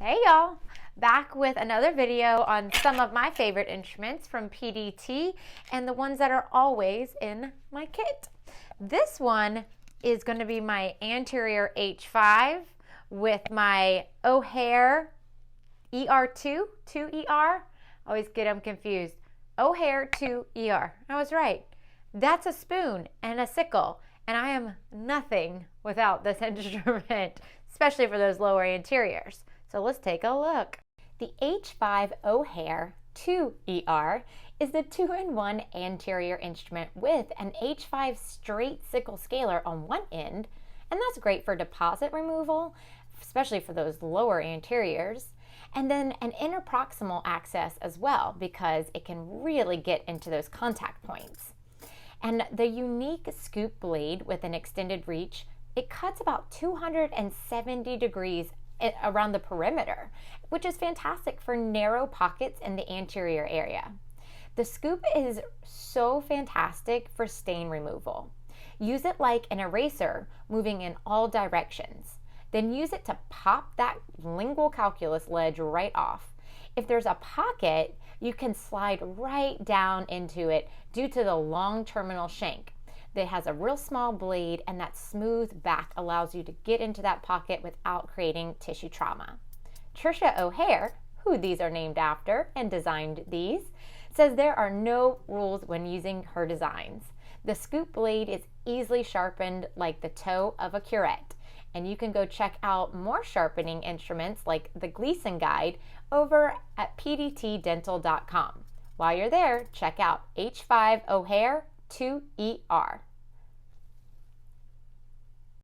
Hey y'all, back with another video on some of my favorite instruments from PDT and the ones that are always in my kit. This one is going to be my anterior H5 with my O'Hare ER2, 2ER. Always get them confused. O'Hare 2ER. I was right. That's a spoon and a sickle, and I am nothing without this instrument, especially for those lower anteriors. So let's take a look. The H5 O'Hare 2ER is the 2-in-1 anterior instrument with an H5 straight sickle scaler on one end, and that's great for deposit removal, especially for those lower anteriors, and then an interproximal access as well because it can really get into those contact points. And the unique scoop blade with an extended reach, it cuts about 270 degrees around the perimeter, which is fantastic for narrow pockets in the anterior area. The scoop is so fantastic for stain removal. Use it like an eraser, moving in all directions. Then use it to pop that lingual calculus ledge right off. If there's a pocket, you can slide right down into it due to the long terminal shank. That has a real small blade, and that smooth back allows you to get into that pocket without creating tissue trauma. Trisha O'Hare, who these are named after and designed these, says there are no rules when using her designs. The scoop blade is easily sharpened like the toe of a curette, and you can go check out more sharpening instruments like the Gleason Guide over at pdtdental.com. While you're there, check out H5 O'Hare 2ER.